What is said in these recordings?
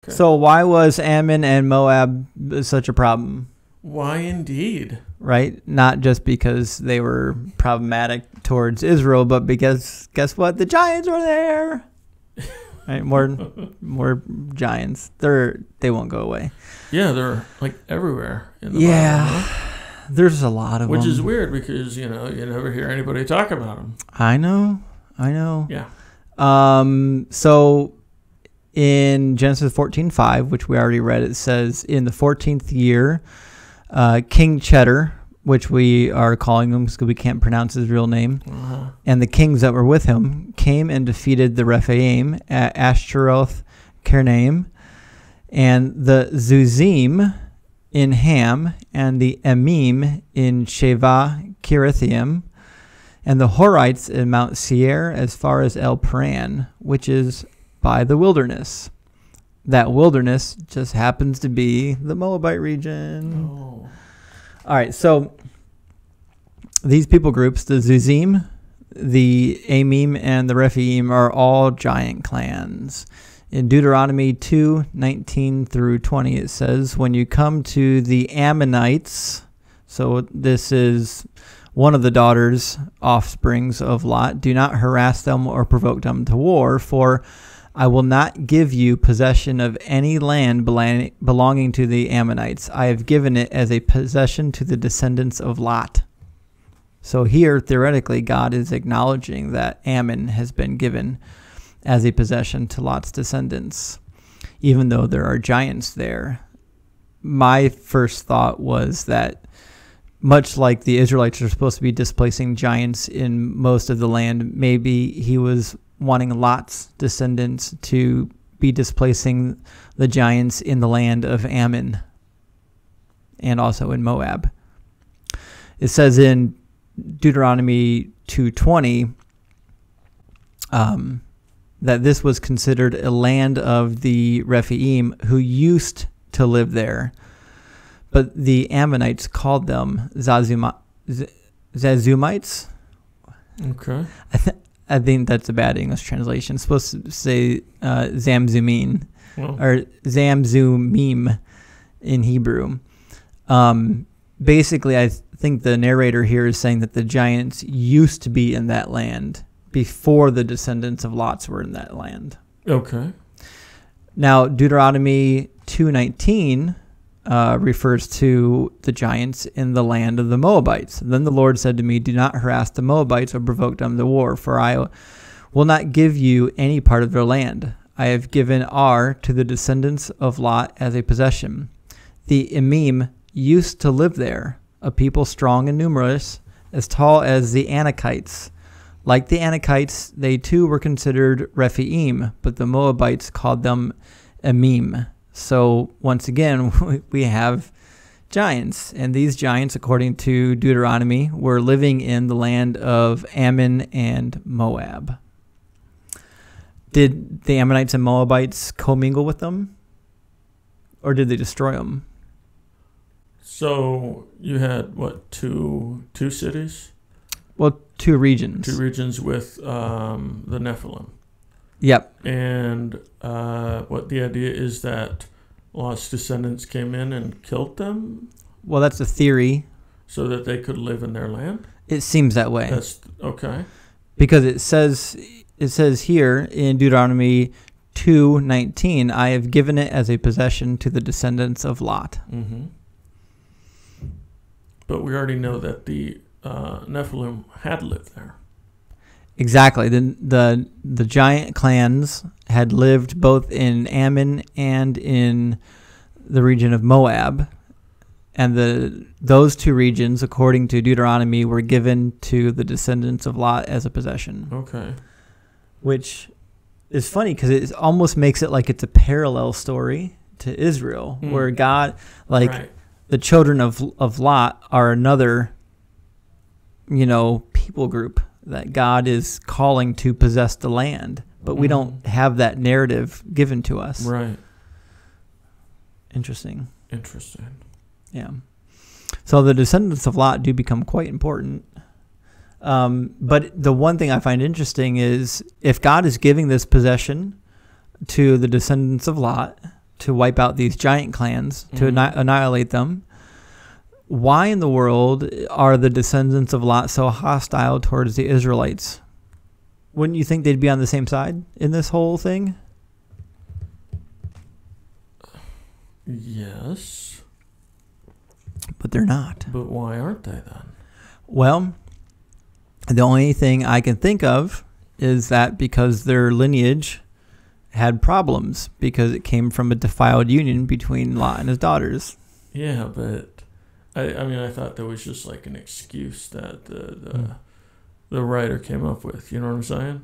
Okay. So why was Ammon and Moab such a problem? Why indeed? Right? Not just because they were problematic towards Israel, but because, guess what? The giants were there. Right? More giants. They won't go away. Yeah, they're like everywhere in the Yeah. Bible, huh? There's a lot of them. Which is weird because, you never hear anybody talk about them. I know. Yeah. So in Genesis 14:5, which we already read, it says, in the 14th year, King Cheddar, which we are calling him because we can't pronounce his real name, and the kings that were with him came and defeated the Rephaim at Ashtaroth Karnaim, and the Zuzim in Ham, and the Emim in Sheva Kirithaim, and the Horites in Mount Seir as far as El Paran, which is by the wilderness. That wilderness just happens to be the Moabite region. Oh. All right, so these people groups, the Zuzim, the Amim, and the Rephaim, are all giant clans. In Deuteronomy 2:19 through 20, it says, when you come to the Ammonites, so this is one of the daughters, offsprings of Lot, do not harass them or provoke them to war, for I will not give you possession of any land belonging to the Ammonites. I have given it as a possession to the descendants of Lot. So here, theoretically, God is acknowledging that Ammon has been given as a possession to Lot's descendants, even though there are giants there. My first thought was that much like the Israelites are supposed to be displacing giants in most of the land, maybe he was wanting Lot's descendants to be displacing the giants in the land of Ammon and also in Moab. It says in Deuteronomy 2:20 that this was considered a land of the Rephaim who used to live there, but the Ammonites called them Zazumites. Okay. I think that's a bad English translation. It's supposed to say Zamzumin or Zamzumim in Hebrew. Basically, I think the narrator here is saying that the giants used to be in that land before the descendants of Lot were in that land. Okay. Now, Deuteronomy 2:19 refers to the giants in the land of the Moabites. Then the Lord said to me, do not harass the Moabites or provoke them to war, for I will not give you any part of their land. I have given Ar to the descendants of Lot as a possession. The Emim used to live there, a people strong and numerous, as tall as the Anakites. Like the Anakites, they too were considered Rephaim, but the Moabites called them Emim. So once again, we have giants, and these giants, according to Deuteronomy, were living in the land of Ammon and Moab. Did the Ammonites and Moabites commingle with them, or did they destroy them? So you had, what, two cities? Well, two regions. Two regions with the Nephilim. Yep. And what the idea is that Lot's descendants came in and killed them? Well, that's a theory. So that they could live in their land? It seems that way. That's okay. Because it says here in Deuteronomy 2:19, I have given it as a possession to the descendants of Lot. Mm-hmm. But we already know that the Nephilim had lived there. Exactly. The giant clans had lived both in Ammon and in the region of Moab, and those two regions, according to Deuteronomy, were given to the descendants of Lot as a possession. Okay. Which is funny because it almost makes it like it's a parallel story to Israel, where God, like the children of Lot, are another, people group that God is calling to possess the land, but we don't have that narrative given to us. Right. Interesting. Yeah. So the descendants of Lot do become quite important. But the one thing I find interesting is if God is giving this possession to the descendants of Lot to wipe out these giant clans, to annihilate them. Why in the world are the descendants of Lot so hostile towards the Israelites? Wouldn't you think they'd be on the same side in this whole thing? Yes. But they're not. But why aren't they then? Well, the only thing I can think of is that because their lineage had problems because it came from a defiled union between Lot and his daughters. Yeah, but I thought that was just like an excuse that the writer came up with. You know what I'm saying?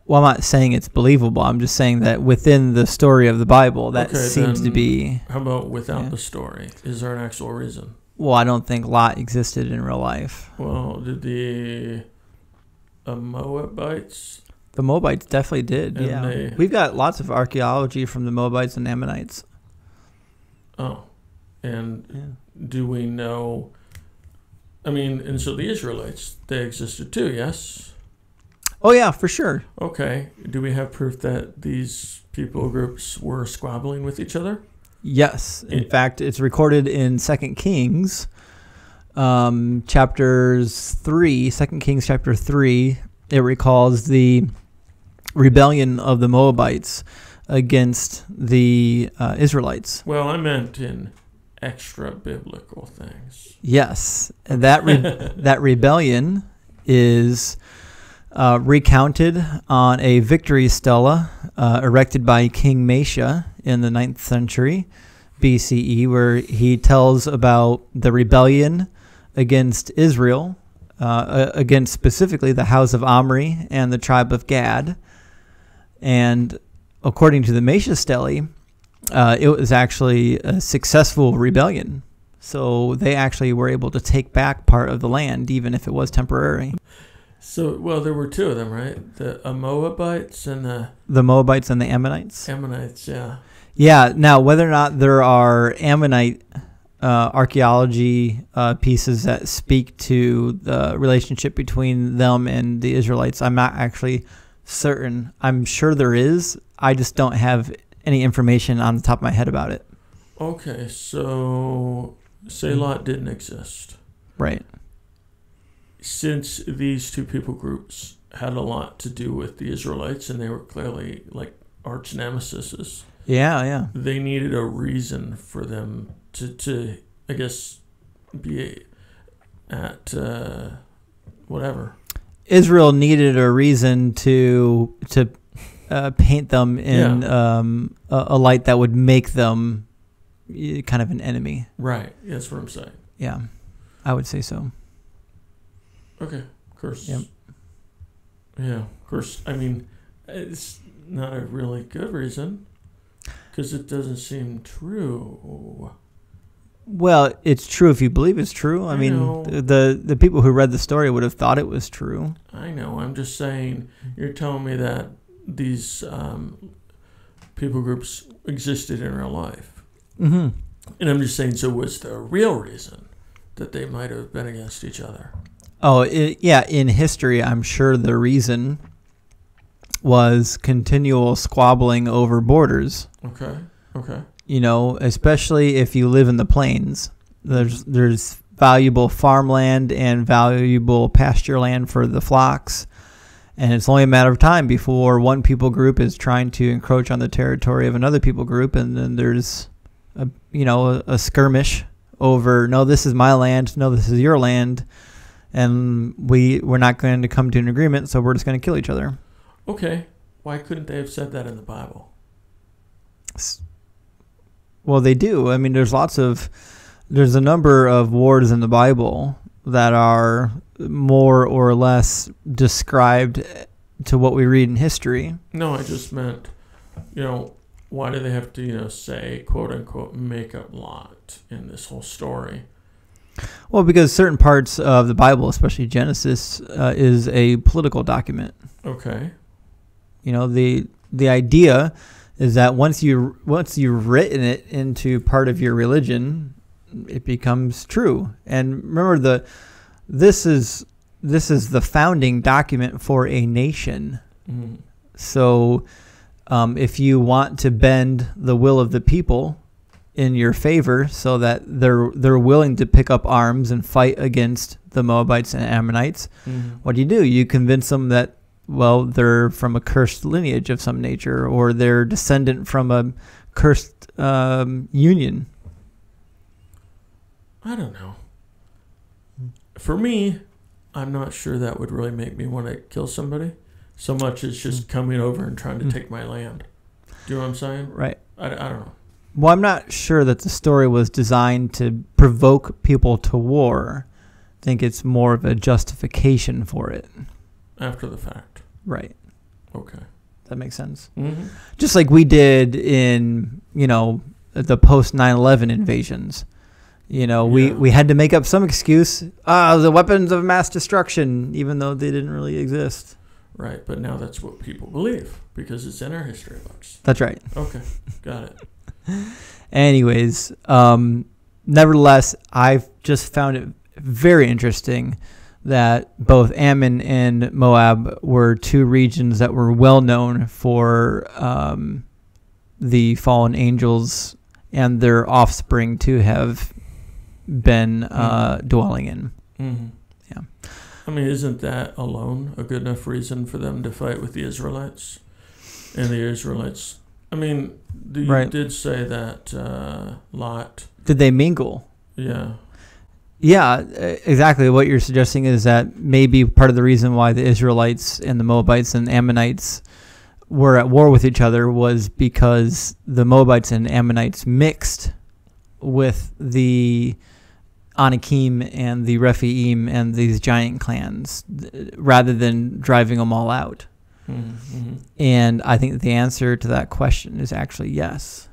Well, I'm not saying it's believable. I'm just saying that within the story of the Bible, that seems to be... How about without the story? Is there an actual reason? Well, I don't think Lot existed in real life. Well, did the Moabites... The Moabites definitely did, yeah. We've got lots of archaeology from the Moabites and Ammonites. Oh, and do we know... and so the Israelites, they existed too, yes? Oh, yeah, for sure. Okay. Do we have proof that these people groups were squabbling with each other? Yes. In fact, it's recorded in 2 Kings, chapters 3, 2 Kings chapter 3. It recalls the rebellion of the Moabites against the Israelites. Well, I meant in extra biblical things. Yes, and that rebellion is recounted on a victory stela erected by King Mesha in the 9th century BCE, where he tells about the rebellion against Israel, against specifically the house of Omri and the tribe of Gad. And according to the Mesha stele, it was actually a successful rebellion. So they actually were able to take back part of the land, even if it was temporary. So, well, there were two of them, right? The Moabites and the Moabites and the Ammonites. Ammonites, yeah. Yeah. Now, whether or not there are Ammonite archaeology pieces that speak to the relationship between them and the Israelites, I'm not actually certain. I'm sure there is. I just don't have any information on the top of my head about it. Okay, so say Lot didn't exist. Right. Since these two people groups had a lot to do with the Israelites, and they were clearly like arch nemesis. Yeah. They needed a reason for them to I guess, be at whatever. Israel needed a reason to paint them in a light that would make them kind of an enemy. Right. That's what I'm saying. Yeah, I would say so. Okay. Of course. Yep. Yeah. Of course. It's not a really good reason because it doesn't seem true. Well, it's true if you believe it's true. I mean, the people who read the story would have thought it was true. I know. I'm just saying, you're telling me that these people groups existed in real life. Mm-hmm. And I'm just saying, so what's the real reason that they might have been against each other? Oh, in history, I'm sure the reason was continual squabbling over borders. Okay. You know, especially if you live in the plains, there's valuable farmland and valuable pasture land for the flocks. And it's only a matter of time before one people group is trying to encroach on the territory of another people group. And then there's a skirmish over, no, this is my land. No, this is your land. And we're not going to come to an agreement. So we're just going to kill each other. Okay. Why couldn't they have said that in the Bible? Well, they do. I mean, there's a number of wars in the Bible that are more or less described to what we read in history. No, I just meant, why do they have to, say, quote unquote, make up Lot in this whole story? Well, because certain parts of the Bible, especially Genesis, is a political document. Okay. The idea is that once you've written it into part of your religion, it becomes true. And remember, this is the founding document for a nation. Mm. So if you want to bend the will of the people in your favor so that they're willing to pick up arms and fight against the Moabites and Ammonites, what do? You convince them that, well, they're from a cursed lineage of some nature, or they're descendant from a cursed union. I don't know. For me, I'm not sure that would really make me want to kill somebody so much as just coming over and trying to take my land. Do you know what I'm saying? Right. I don't know. Well, I'm not sure that the story was designed to provoke people to war. I think it's more of a justification for it. After the fact. Right. Okay. That makes sense. Mm-hmm. Just like we did in, the post 9/11 invasions. We had to make up some excuse. The weapons of mass destruction, even though they didn't really exist. Right, but now that's what people believe because it's in our history books. That's right. Okay, got it. Anyways, nevertheless, I've just found it very interesting that both Ammon and Moab were two regions that were well known for the fallen angels and their offspring to have been dwelling in. Mm-hmm. Yeah. I mean, isn't that alone a good enough reason for them to fight with the Israelites? And the Israelites, I mean, you did say that Lot. Did they mingle? Yeah. Yeah, exactly. What you're suggesting is that maybe part of the reason why the Israelites and the Moabites and Ammonites were at war with each other was because the Moabites and Ammonites mixed with the Anakim and the Rephaim and these giant clans rather than driving them all out. Mm-hmm. And I think the answer to that question is actually yes.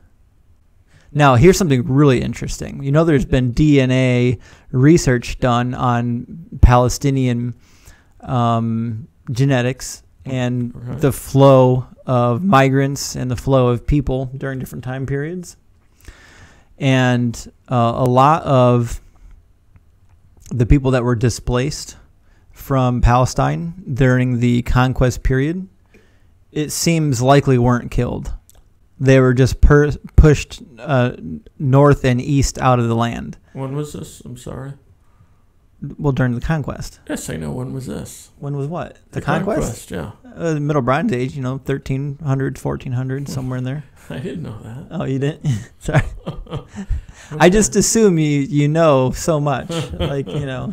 Now, here's something really interesting. There's been DNA research done on Palestinian genetics and the flow of migrants and the flow of people during different time periods. And a lot of the people that were displaced from Palestine during the conquest period, it seems likely weren't killed. They were just pushed north and east out of the land. When was this? I'm sorry. Well, during the conquest. Yes, I know. When was this? When was what? The conquest, yeah. The Middle Bronze Age, 1300, 1400, somewhere in there. I didn't know that. Oh, you didn't? Sorry. I just assume you know so much. Yeah.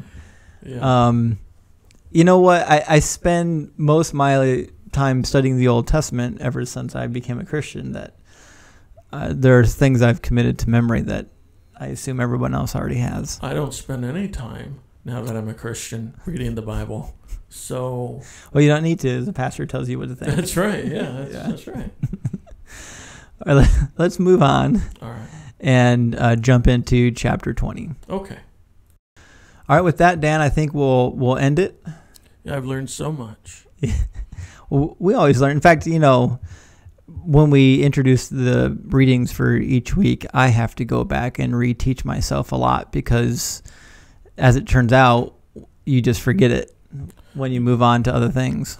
You know what? I spend most of my time studying the Old Testament ever since I became a Christian, that there are things I've committed to memory that I assume everyone else already has. I don't spend any time, now that I'm a Christian, reading the Bible. So... Well, you don't need to. The pastor tells you what to think. That's right. Yeah, that's right. All right, let's move on. All right. And jump into chapter 20. Okay. All right, with that, Dan, I think we'll end it. Yeah, I've learned so much. Well, we always learn. In fact, when we introduce the readings for each week, I have to go back and reteach myself a lot because, as it turns out, you just forget it when you move on to other things.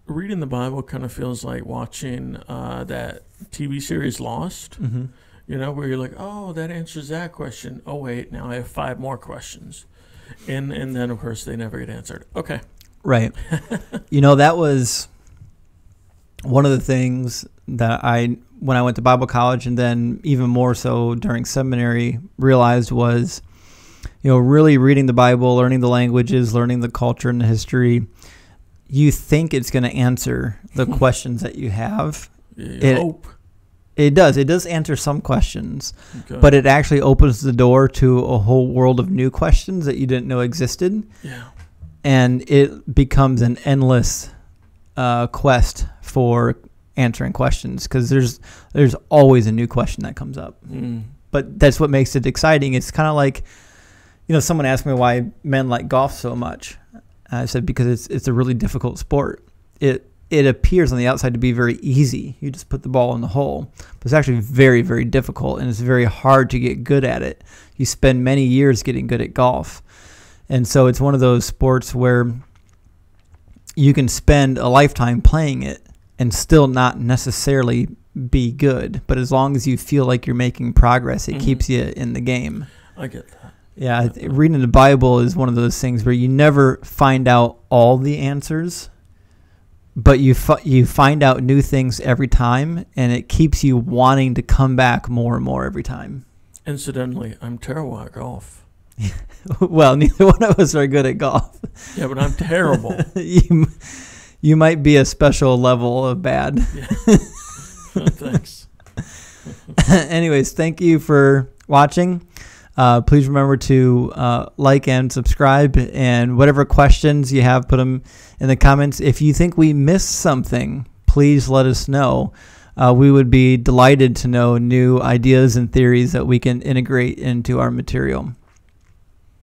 Reading the Bible kind of feels like watching that TV series Lost, where you're like, oh, that answers that question. Oh, wait, now I have 5 more questions. And then, of course, they never get answered. Okay. Right. That was one of the things that when I went to Bible college and then even more so during seminary, realized was, really reading the Bible, learning the languages, learning the culture and the history. You think it's going to answer the questions that you have. Hope. It does. It does answer some questions, okay. But it actually opens the door to a whole world of new questions that you didn't know existed. Yeah. And it becomes an endless quest for answering questions because there's always a new question that comes up. But that's what makes it exciting. It's kind of like, someone asked me why men like golf so much. I said because it's a really difficult sport. It appears on the outside to be very easy. You just put the ball in the hole. But it's actually very, very difficult, and it's very hard to get good at it. You spend many years getting good at golf. And so it's one of those sports where you can spend a lifetime playing it and still not necessarily be good. But as long as you feel like you're making progress, it keeps you in the game. I get that. Yeah, reading the Bible is one of those things where you never find out all the answers, but you find out new things every time, and it keeps you wanting to come back more and more every time. Incidentally, I'm terrible at golf. Well, neither one of us are good at golf. Yeah, but I'm terrible. You might be a special level of bad. Yeah. Thanks. Anyways, thank you for watching. Please remember to like and subscribe, and whatever questions you have, put them in the comments. If you think we missed something, please let us know. We would be delighted to know new ideas and theories that we can integrate into our material.